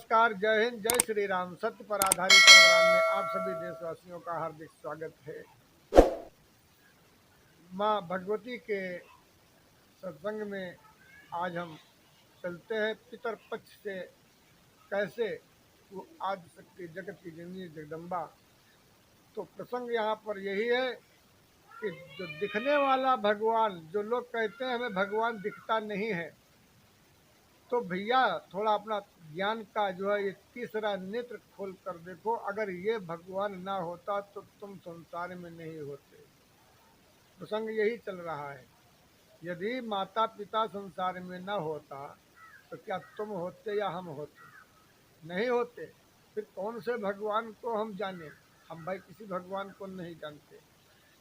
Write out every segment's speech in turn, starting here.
नमस्कार, जय हिंद, जय श्री राम। सत्य पर आधारित प्रोग्राम में आप सभी देशवासियों का हार्दिक स्वागत है। माँ भगवती के सत्संग में आज हम चलते हैं पितर पक्ष से कैसे वो आदि शक्ति जगत की जननी जगदम्बा। तो प्रसंग यहाँ पर यही है कि जो दिखने वाला भगवान, जो लोग कहते हैं हमें भगवान दिखता नहीं है, तो भैया थोड़ा अपना ज्ञान का जो है ये तीसरा नेत्र खोल कर देखो। अगर ये भगवान ना होता तो तुम संसार में नहीं होते। प्रसंग यही चल रहा है। यदि माता पिता संसार में ना होता तो क्या तुम होते या हम होते? नहीं होते। फिर कौन से भगवान को हम जाने? हम भाई किसी भगवान को नहीं जानते।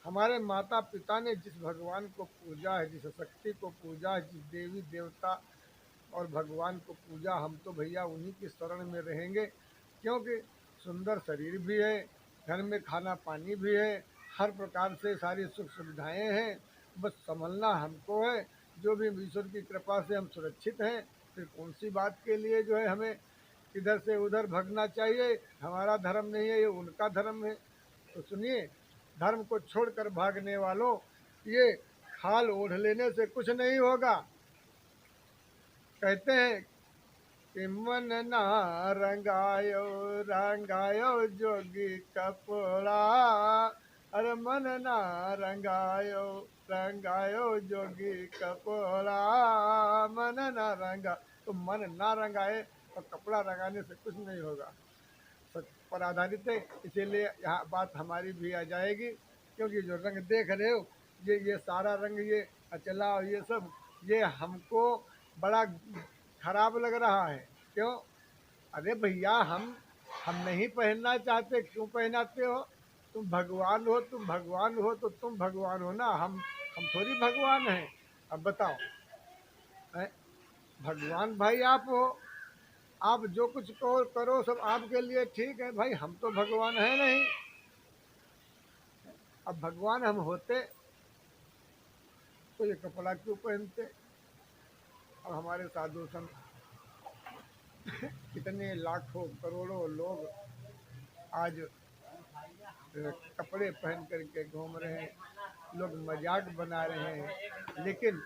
हमारे माता पिता ने जिस भगवान को पूजा है, जिस शक्ति को पूजा है, जिस देवी देवता और भगवान को पूजा, हम तो भैया उन्हीं की शरण में रहेंगे। क्योंकि सुंदर शरीर भी है, घर में खाना पानी भी है, हर प्रकार से सारी सुख सुविधाएं हैं। बस संभलना हमको है। जो भी ईश्वर की कृपा से हम सुरक्षित हैं। फिर कौन सी बात के लिए जो है हमें इधर से उधर भगना चाहिए? हमारा धर्म नहीं है, ये उनका धर्म है। तो सुनिए, धर्म को छोड़कर भागने वालों, ये खाल ओढ़ लेने से कुछ नहीं होगा। कहते हैं कि मन ना रंगायो रंगायो जोगी कपड़ा, अरे मन ना रंगायो रंगायो जोगी कपड़ा, मन ना रंगा। तो मन ना रंगाए और कपड़ा रंगाने से कुछ नहीं होगा। सच पर आधारित है, इसीलिए यहाँ बात हमारी भी आ जाएगी। क्योंकि जो रंग देख रहे हो, ये सारा रंग, ये अचला और ये सब, ये हमको बड़ा खराब लग रहा है। क्यों? अरे भैया, हम नहीं पहनना चाहते, क्यों पहनाते हो? तुम भगवान हो, तुम भगवान हो तो तुम भगवान हो ना। हम थोड़ी भगवान हैं। अब बताओ, हैं? भगवान भाई आप हो। आप जो कुछ करो सब आपके लिए ठीक है भाई। हम तो भगवान है नहीं। अब भगवान हम होते तो ये कपड़ा क्यों पहनते? अब हमारे साधु संत कितने लाखों करोड़ों लोग आज कपड़े पहन करके घूम रहे हैं, लोग मजाक बना रहे हैं। लेकिन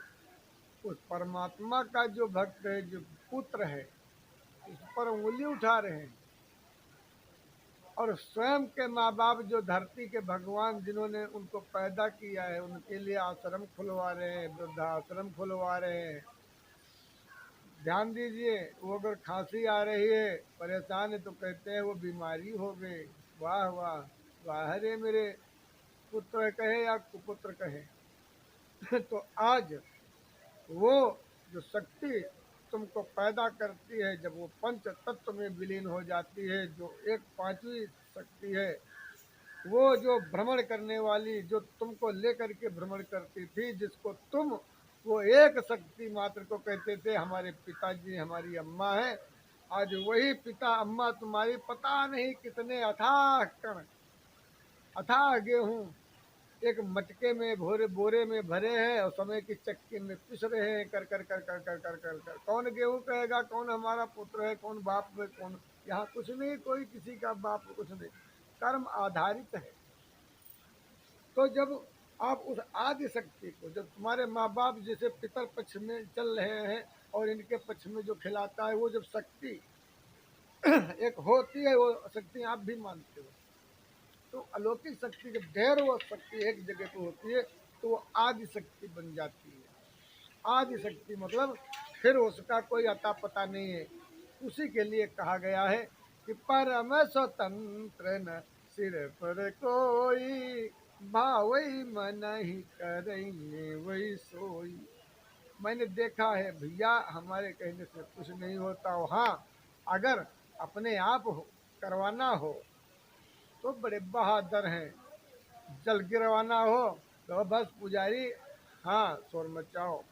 उस परमात्मा का जो भक्त है, जो पुत्र है, उस पर उंगली उठा रहे हैं। और स्वयं के माँ बाप, जो धरती के भगवान, जिन्होंने उनको पैदा किया है, उनके लिए आश्रम खुलवा रहे हैं, वृद्धाश्रम खुलवा रहे हैं। ध्यान दीजिए, वो अगर खांसी आ रही है, परेशान है, तो कहते हैं वो बीमारी हो गई। वाह वाह वाह रे मेरे पुत्र कहे या कुपुत्र कहे। तो आज वो जो शक्ति तुमको पैदा करती है, जब वो पंच तत्व में विलीन हो जाती है, जो एक पांचवी शक्ति है, वो जो भ्रमण करने वाली, जो तुमको लेकर के भ्रमण करती थी, जिसको तुम वो एक शक्ति मात्र को कहते थे हमारे पिताजी, हमारी अम्मा है। आज वही पिता अम्मा तुम्हारी पता नहीं कितने अथाह कण, अथाह गेहूं एक मटके में भोरे बोरे में भरे हैं और समय की चक्की में पिस रहे हैं। कर कर कर कर कर कर कर कर कौन गेहूं कहेगा? कौन हमारा पुत्र है? कौन बाप है? कौन? यहाँ कुछ नहीं, कोई किसी का बाप कुछ नहीं। कर्म आधारित है। तो जब आप उस आदि शक्ति को, जब तुम्हारे माँ बाप जैसे पितर पक्ष में चल रहे हैं और इनके पक्ष में जो खिलाता है, वो जब शक्ति एक होती है, वो शक्ति आप भी मानते हो। तो अलौकिक शक्ति जब ढेर वो शक्ति एक जगह पे होती है, तो वो आदि शक्ति बन जाती है। आदि शक्ति मतलब फिर उसका कोई अता पता नहीं है। उसी के लिए कहा गया है कि परम स्वतंत्र न सिर पर कोई, भावई मन ही करेंगे वही सोई। मैंने देखा है भैया, हमारे कहने से कुछ नहीं होता। हाँ, अगर अपने आप हो करवाना हो तो बड़े बहादुर हैं। जल गिरवाना हो तो बस पुजारी, हाँ शोर मचाओ।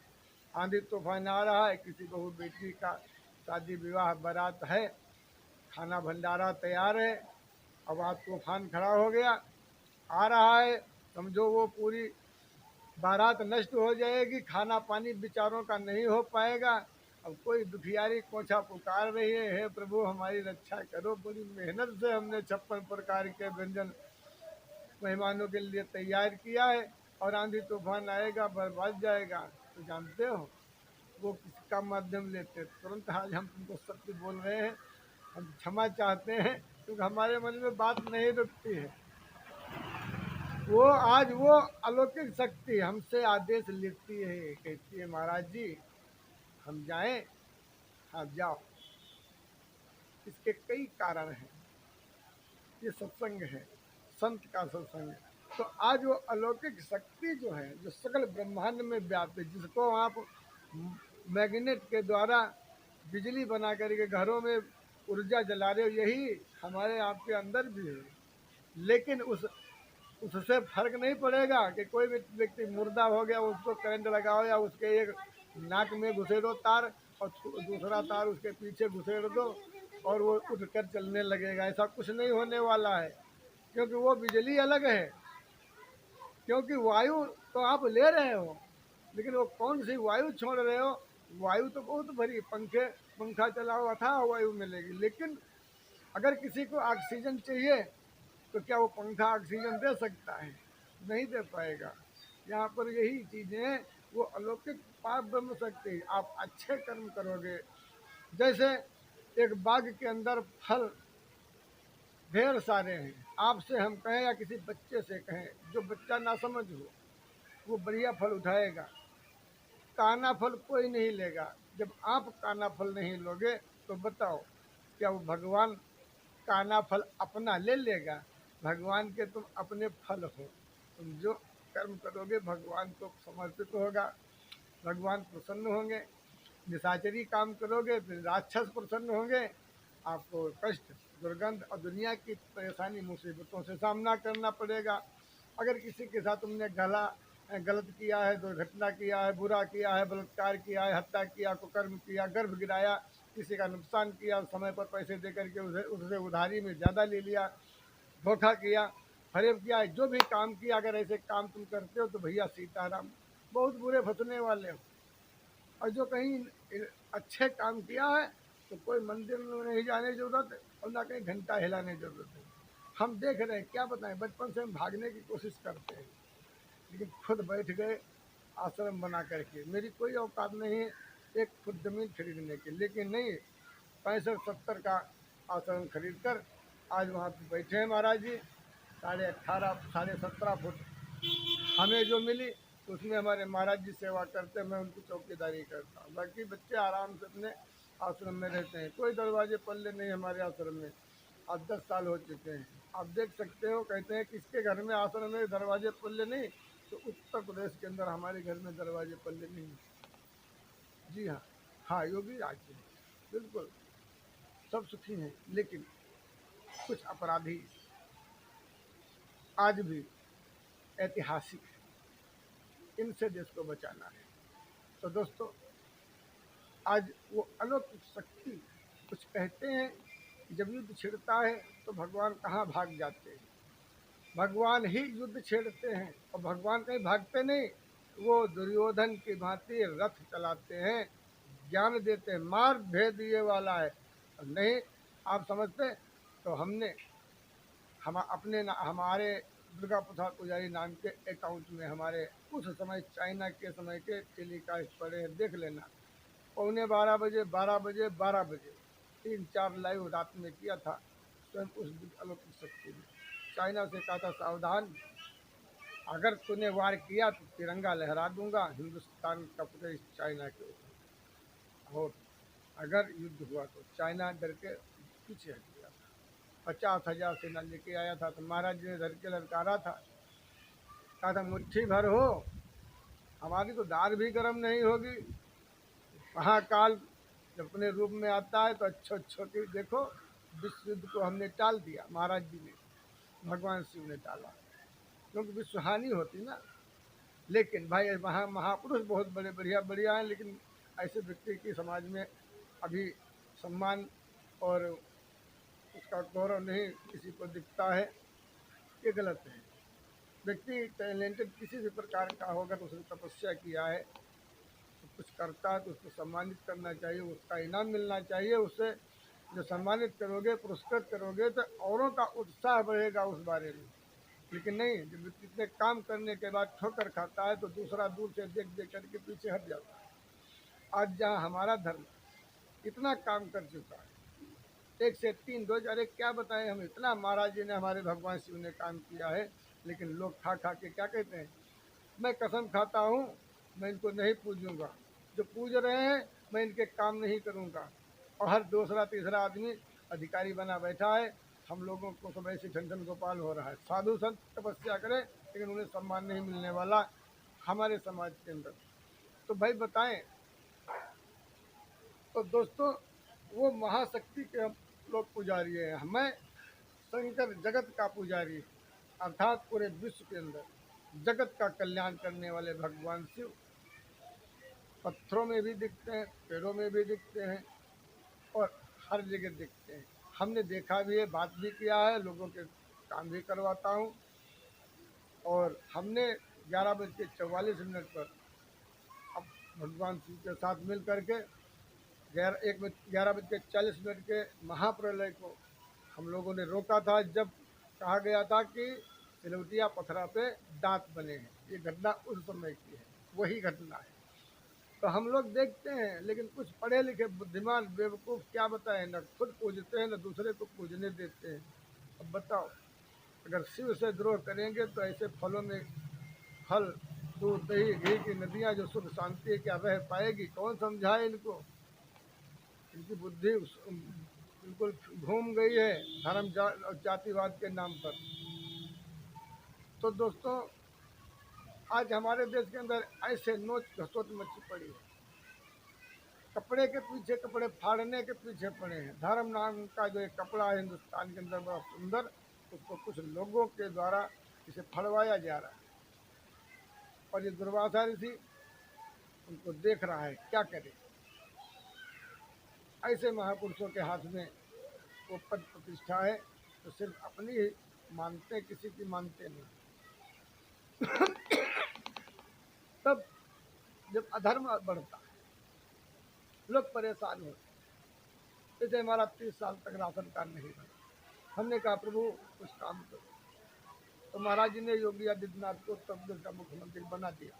आंधी तूफान आ रहा है, किसी बहू बेटी का शादी विवाह बारात है, खाना भंडारा तैयार है, अब आज तूफान खड़ा हो गया, आ रहा है, समझो वो पूरी बारात नष्ट हो जाएगी, खाना पानी बेचारों का नहीं हो पाएगा। अब कोई दुखियारी कोछा पुकार रही है, हे प्रभु हमारी रक्षा करो। बड़ी मेहनत से हमने 56 प्रकार के व्यंजन मेहमानों के लिए तैयार किया है, और आंधी तूफान आएगा बर्बाद जाएगा। तो जानते हो वो किसका माध्यम लेते, तुरंत आज हम तुमको सत्य बोल रहे हैं, हम क्षमा चाहते हैं, क्योंकि हमारे मन में बात नहीं रुकती है। वो आज वो अलौकिक शक्ति हमसे आदेश लेती है, कहती है महाराज जी हम जाएं। हाँ जाओ। इसके कई कारण हैं। ये सत्संग है, संत का सत्संग है। तो आज वो अलौकिक शक्ति जो है, जो सकल ब्रह्मांड में व्याप्त है, जिसको आप मैग्नेट के द्वारा बिजली बना करके घरों में ऊर्जा जला रहे हो, यही हमारे आपके अंदर भी है। लेकिन उससे फर्क नहीं पड़ेगा कि कोई भी व्यक्ति मुर्दा हो गया, उसको करंट लगाओ या उसके एक नाक में घुसेड़ो तार और दूसरा तार उसके पीछे घुसेड़ दो और वो उठकर चलने लगेगा। ऐसा कुछ नहीं होने वाला है, क्योंकि वो बिजली अलग है। क्योंकि वायु तो आप ले रहे हो, लेकिन वो कौन सी वायु छोड़ रहे हो? वायु तो बहुत भरी, पंखा चलाओ अथाह वायु मिलेगी। लेकिन अगर किसी को ऑक्सीजन चाहिए तो क्या वो पंखा ऑक्सीजन दे सकता है? नहीं दे पाएगा। यहाँ पर यही चीज़ें वो अलौकिक पाप ब्रह्म शक्ति। आप अच्छे कर्म करोगे, जैसे एक बाग के अंदर फल ढेर सारे हैं, आपसे हम कहें या किसी बच्चे से कहें, जो बच्चा ना समझ हो वो बढ़िया फल उठाएगा, काना फल कोई नहीं लेगा। जब आप काना फल नहीं लोगे तो बताओ क्या वो भगवान काना फल अपना ले लेगा? भगवान के तुम अपने फल हो। तुम जो कर्म करोगे भगवान को समर्पित होगा, भगवान प्रसन्न होंगे। निशाचरी काम करोगे तो राक्षस प्रसन्न होंगे, आपको कष्ट, दुर्गंध और दुनिया की परेशानी मुसीबतों से सामना करना पड़ेगा। अगर किसी के साथ तुमने गलत किया है, दुर्घटना किया है, बुरा किया है, बलात्कार किया है, हत्या किया, कुकर्म किया, गर्भ गिराया, किसी का नुकसान किया, समय पर पैसे दे करके उससे उधारी में ज़्यादा ले लिया, धोखा किया, फरेब किया, जो भी काम किया, अगर ऐसे काम तुम करते हो तो भैया सीताराम बहुत बुरे फंसने वाले हो। और जो कहीं अच्छे काम किया है तो कोई मंदिर में नहीं जाने की जरूरत है और ना कहीं घंटा हिलाने की जरूरत है। हम देख रहे हैं, क्या बताएं, बचपन से हम भागने की कोशिश करते हैं, लेकिन खुद बैठ गए आश्रम बना करके। मेरी कोई औकात नहीं है एक फुट ज़मीन खरीदने की, लेकिन नहीं, 65-70 का आश्रम खरीद कर आज वहाँ पे बैठे हैं महाराज जी। 18.5 17.5 फुट हमें जो मिली तो उसमें हमारे महाराज जी सेवा करते हैं, मैं उनकी चौकीदारी करता हूँ। बाकी बच्चे आराम से अपने आश्रम में रहते हैं, कोई दरवाजे पल्ले नहीं हमारे आश्रम में। अब 10 साल हो चुके हैं, आप देख सकते हो। कहते हैं किसके घर में आश्रम में दरवाजे पल्ले नहीं, तो उत्तर प्रदेश के अंदर हमारे घर में दरवाजे पल्ले नहीं। जी हाँ, हाँ योगी राज्य है, बिल्कुल सब सुखी हैं, लेकिन कुछ अपराधी आज भी ऐतिहासिक है, इनसे देश को बचाना है। तो दोस्तों, आज वो अलौकिक शक्ति, कुछ कहते हैं कि जब युद्ध छिड़ता है तो भगवान कहाँ भाग जाते हैं? भगवान ही युद्ध छेड़ते हैं, और भगवान कहीं भागते नहीं। वो दुर्योधन की भांति रथ चलाते हैं, ज्ञान देते हैं, मार भेद ये वाला है। नहीं आप समझते तो हमारे दुर्गा प्रसाद पुजारी नाम के अकाउंट में हमारे उस समय चाइना के समय के टेलीकास्ट पड़े हैं, देख लेना। 11:45 12 बजे 3-4 लाइव रात में किया था स्वयं उस अलौकिक शक्ति ने। चाइना से कहा था सावधान, अगर तूने वार किया तो तिरंगा लहरा दूंगा हिंदुस्तान का प्रदेश चाइना के ऊपर, और अगर युद्ध हुआ तो चाइना डर के पीछे हट गया था। 50,000 सेना लेके आया था, तो महाराज जी ने डर के ललकारा था, कहा था मुट्ठी भर हो, हमारी तो दाल भी गर्म नहीं होगी। महाकाल जब अपने रूप में आता है तो अच्छो की देखो, विश्व युद्ध को हमने टाल दिया, महाराज जी ने, भगवान शिव ने टाला, क्योंकि विश्व हानि होती ना। लेकिन भाई वहाँ महापुरुष बहुत बड़े बढ़िया हैं, लेकिन ऐसे व्यक्ति की समाज में अभी सम्मान और उसका गौरव नहीं किसी को दिखता है, ये गलत है। व्यक्ति टैलेंटेड किसी भी प्रकार का होगा तो उसने तपस्या किया है, तो कुछ करता है तो उसको सम्मानित करना चाहिए, उसका इनाम मिलना चाहिए। उससे जो सम्मानित करोगे, पुरस्कृत करोगे तो औरों का उत्साह बढ़ेगा उस बारे में। लेकिन नहीं, जब इतने काम करने के बाद ठोकर खाता है तो दूसरा दूर से देख देख करके पीछे हट जाता है। आज जहाँ हमारा धर्म इतना काम कर चुका है, एक से तीन रोज, अरे क्या बताएं हम, इतना महाराज जी ने, हमारे भगवान शिव ने काम किया है। लेकिन लोग खा खा के क्या कहते हैं, मैं कसम खाता हूँ मैं इनको नहीं पूजूंगा, जो पूज रहे हैं मैं इनके काम नहीं करूँगा। और हर दूसरा तीसरा आदमी अधिकारी बना बैठा है। हम लोगों को सब ऐसे ठन गोपाल हो रहा है। साधु संत तपस्या करें लेकिन उन्हें सम्मान नहीं मिलने वाला हमारे समाज के अंदर। तो भाई बताएं, तो दोस्तों वो महाशक्ति के हम लोग पुजारी हैं। हमें शंकर जगत का पुजारी, अर्थात पूरे विश्व के अंदर जगत का कल्याण करने वाले भगवान शिव पत्थरों में भी दिखते हैं, पेड़ों में भी दिखते हैं और हर जगह दिखते हैं। हमने देखा भी है, बात भी किया है, लोगों के काम भी करवाता हूँ। और हमने 11:44 पर अब भगवान शिव के साथ मिल करके 11:40 के महाप्रलय को हम लोगों ने रोका था, जब कहा गया था कि सिलवटिया पथरा पे दांत बने हैं। ये घटना उस समय की है, वही घटना है। तो हम लोग देखते हैं, लेकिन कुछ पढ़े लिखे बुद्धिमान बेवकूफ़ क्या बताएं, न खुद पूजते हैं न दूसरे को पूजने देते हैं। अब बताओ, अगर शिव से द्रोह करेंगे तो ऐसे फलों में फल, दूध, दही, घी की नदियाँ जो सुख शांति क्या रह पाएगी? कौन समझाए इनको? इनकी बुद्धि बिल्कुल घूम गई है धर्म और जातिवाद के नाम पर। तो दोस्तों आज हमारे देश के अंदर ऐसे नोच घसोट मची पड़ी है, कपड़े के पीछे, कपड़े फाड़ने के पीछे पड़े हैं। धर्म नाम का जो एक कपड़ा है हिंदुस्तान के अंदर बड़ा सुंदर, उसको कुछ लोगों के द्वारा इसे फड़वाया जा रहा है। और ये दुर्वासा ऋषि उनको देख रहा है, क्या करे। ऐसे महापुरुषों के हाथ में वो पद प्रतिष्ठा है तो सिर्फ अपनी ही मानते, किसी की मानते नहीं। तब जब अधर्म बढ़ता है, लोग परेशान होते हैं। जैसे हमारा 30 साल तक राशन कार्ड नहीं बना, हमने कहा प्रभु कुछ काम करो, तो महाराज जी ने योगी आदित्यनाथ को उत्तर प्रदेश का मुख्यमंत्री बना दिया।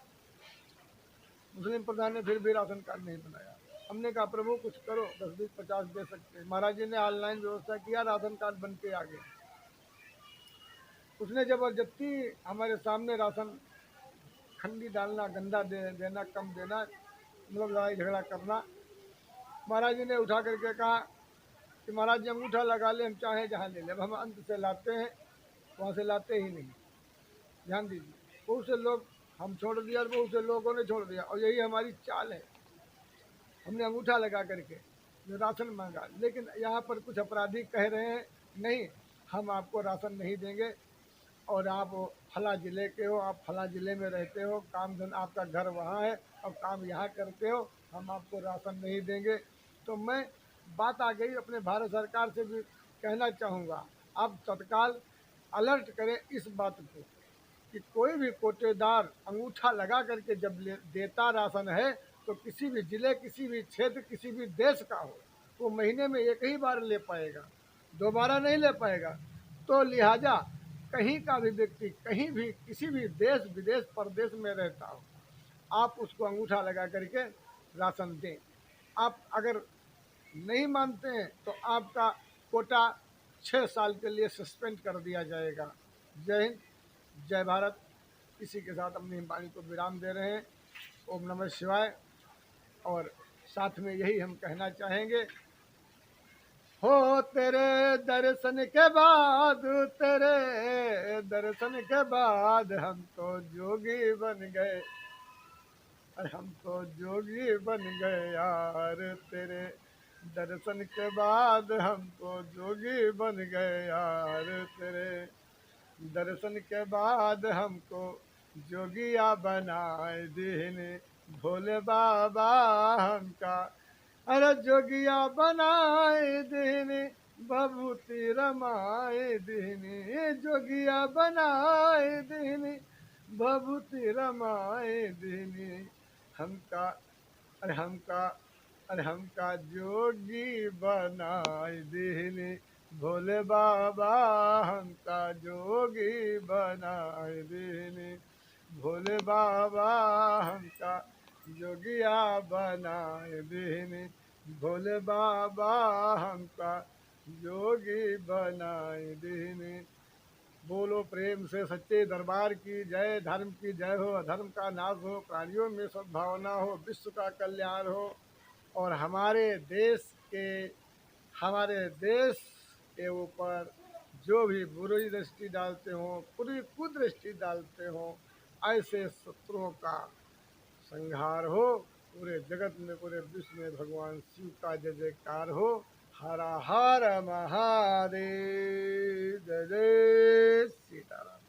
मुस्लिम प्रधान ने फिर भी राशन कार्ड नहीं बनाया। हमने कहा प्रभु कुछ करो, 10, 20, 50 दे सकते हैं। महाराज जी ने ऑनलाइन व्यवस्था किया, राशन कार्ड बन के आ गए। उसने जबरदस्ती हमारे सामने राशन खंडी डालना, गंदा देना, कम देना, मतलब लड़ाई झगड़ा करना। महाराज जी ने उठा करके कहा कि महाराज जी अंगूठा लगा ले, हम चाहें जहाँ ले ले। अब हम अंत से लाते हैं, वहाँ से लाते ही नहीं। ध्यान दीजिए, बहुत से लोग हम छोड़ दिया और बहुत से लोगों ने छोड़ दिया, और यही हमारी चाल है। हमने अंगूठा लगा करके जो राशन मांगा, लेकिन यहाँ पर कुछ अपराधी कह रहे हैं नहीं, हम आपको राशन नहीं देंगे, और आप फला ज़िले के हो, आप फला ज़िले में रहते हो, काम धन आपका घर वहाँ है और काम यहाँ करते हो, हम आपको राशन नहीं देंगे। तो मैं बात आ गई, अपने भारत सरकार से भी कहना चाहूँगा, आप तत्काल अलर्ट करें इस बात को कि कोई भी कोटेदार अंगूठा लगा करके जब देता राशन है, तो किसी भी ज़िले, किसी भी क्षेत्र, किसी भी देश का हो, वो महीने में एक ही बार ले पाएगा, दोबारा नहीं ले पाएगा। तो लिहाजा कहीं का भी व्यक्ति कहीं भी किसी भी देश विदेश परदेश में रहता हो, आप उसको अंगूठा लगा करके राशन दें। आप अगर नहीं मानते हैं तो आपका कोटा 6 साल के लिए सस्पेंड कर दिया जाएगा। जय हिंद, जय भारत। इसी के साथ अपनी वाणी को विराम दे रहे हैं। ओम नमः शिवाय। और साथ में यही हम कहना चाहेंगे, हो तेरे दर्शन के बाद, तेरे दर्शन के बाद हम तो जोगी बन गए, हम तो जोगी बन गए यार। तेरे दर्शन के बाद हम तो जोगी बन गए यार। तेरे दर्शन के बाद हमको जोगिया बनाए दीन भोले बाबा हमका। अरे जोगिया बनाए दीन बबूती रमाए दीन, जोगिया बनाए दीन बबूती रमाए दीन हमका। अरे हमका जोगी बनाए दीनी भोले बाबा, हमका जोगी बनाए दीनी भोले बाबा, हमका जोगिया बनाए दीनी भोले बाबा, हमका जोगी बनाए दीनी। बोलो प्रेम से सच्चे दरबार की जय। धर्म की जय हो, अधर्म का नाश हो, प्राणियों में सद्भावना हो, विश्व का कल्याण हो। और के हमारे देश के ऊपर जो भी बुरी दृष्टि डालते हो, पूरी कुदृष्टि डालते हो, ऐसे शत्रुओं का संहार हो। पूरे जगत में, पूरे विश्व में भगवान शिव का जय जयकार हो। हर हर महादेव, जय जय सीताराम।